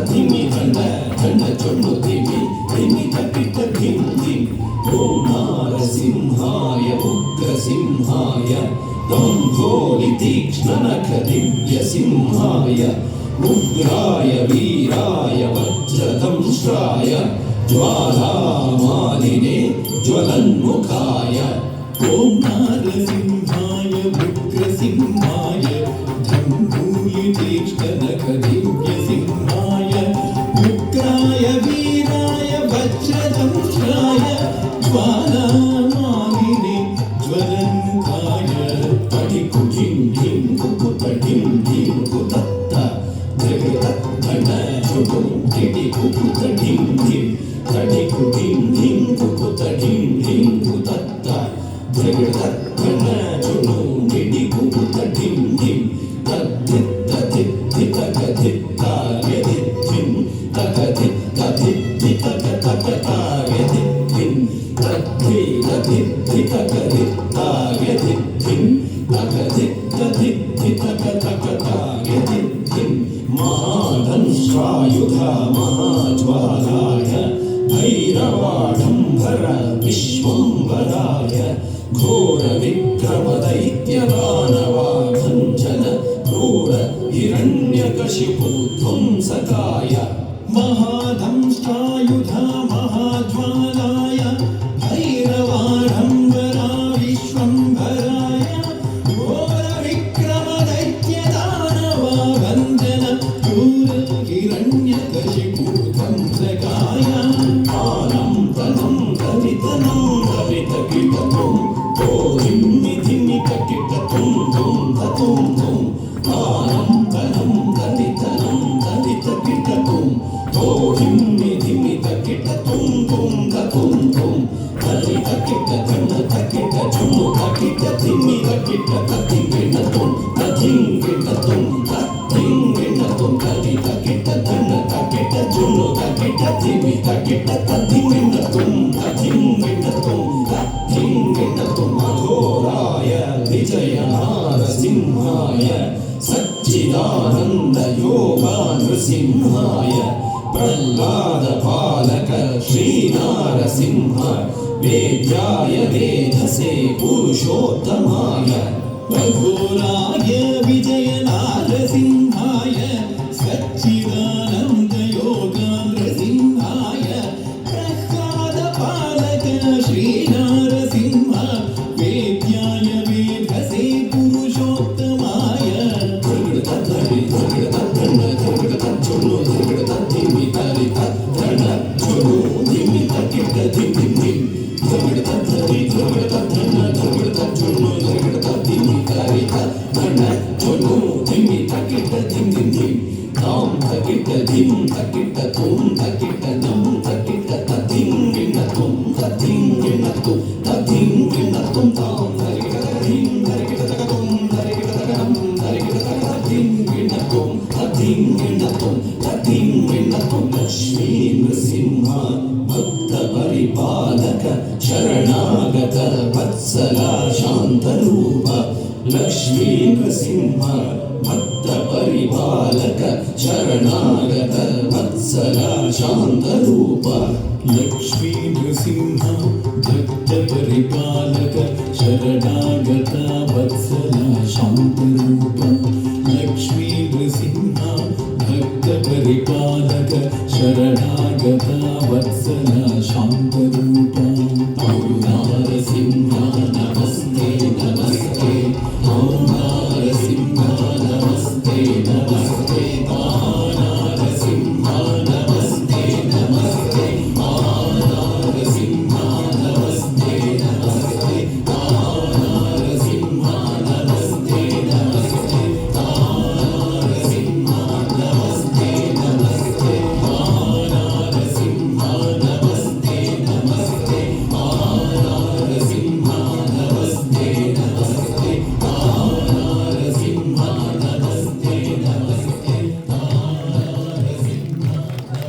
धिमि धन धन चुनु धिमि धिमि तकिट धिम धिम ओम नारसिंहाय उग्रसिंहाय दंभोलि तीक्ष्णनख दिव्य सिंहाय उग्राय वीराय वज्रदंष्ट्राय ज्वालामालिने ज्वलन्मुखाय ओम नारसिंहाय उग्रसिंहाय दंभोलि तीक्ष्णनख दिव्य सिंहाय उग्राय वीराय वज्रदंष्ट्राय ज्वालामालिने ज्वलन्मुखाय तडिकुटिं धिं कुकुतडिं धिं कुतत्त धृगतद्धन चुडुं टिडिकुकुतडिं धिं तडिकुटिं धिं कुकुतडिं धिं कुतत्त धृगतद्धन चुडुं टिडिकुकुतडिं धिं तद्धित्तधित्तितकधित्तायधित्थिं तकधित्तधित्तितकतकतायधित्थिं तद्धित्तधित्तितकधित्तायधित्थिं तकधित्तधित्तितकतकतायधित्थिं महादंष्ट्रायुधा महाज्वालाय भैरवाडम्बर विश्वम्भराय घोरविक्रमदैत्यदानवाभञ्जन क्रूर हिरण्यकशिपुध्वंसकाय महादंष्ट्रायुधा महाज्वालाय भैरवाडम्बरा विश्वम्भराय घोरविक्रमदैत्यदानवाभञ्जन क्रूर हिरण्यकशिपुध्वंसकाय आनं तनं कवितनं कवितकिटतं धिम्मि धिम्मि तकिटतं धुं धतुं धुं आनं तनं कवितनं कवितकिटतं धिम्मि धिम्मि तकिटतं धुं धतुं धुं कवितकिटधन तकिटचुनु तकिटधिम्मि तकिटतधिङ्गिणतं तधिङ्गिणतं तधिङ्गिणतं कवितकिटधन तकिटचुनु तकिटधिम्मि तकिटतधिङ्गिणतं तधिङ्गिणतं तधिङ्गिणतं अघोराय विजय नारसिंहाय सच्चिदानन्द योगा नृसिंहाय प्रह्लाद पालक श्रीनारसिंह वेद्याय वेधसे पुरुषोत्तमाय अघोराय विजय नारसिंहाय सच्चिदानन्द योगा नृसिंहाय प्रह्लाद पालक श्रीनारसिंह वेद्याय वेधसे पुरुषोत्तमाय चुनु धिमि तरि तद्धन चुनु धिमि तकिट धिं धिं धिं धृगतद्धनि धृगतद्धन धृगतचुनु धृगतधिमि तरि तद्धन चुनु धिमि तकिट धिं धिं धिं तां तकिट धिं तकिट तुं तकिट नं तकिट तधिङ्गिणतुं तधिङ्गिणतुं तधिङ्गिणतुं तां धरिगिटतकधिं धरिगिटतकतुं धरिगिटतकनं धरिगिटतकधिङ्गिणतुं तधिङ्गिणतुं तधिङ्गिणतुं लक्ष्मी नृसिंह भक्तपरिपालक शरणागत वत्सल शान्तरूप लक्ष्मी नृसिंह भक्तपरिपालक शरणागत वत्सल शान्तरूप लक्ष्मी नृसिंह भक्तपरिपालक शरणागत वत्सल शान्तरूप लक्ष्मी नृसिंह भक्तपरिपालक शरणागत वत्सल शान्तरूप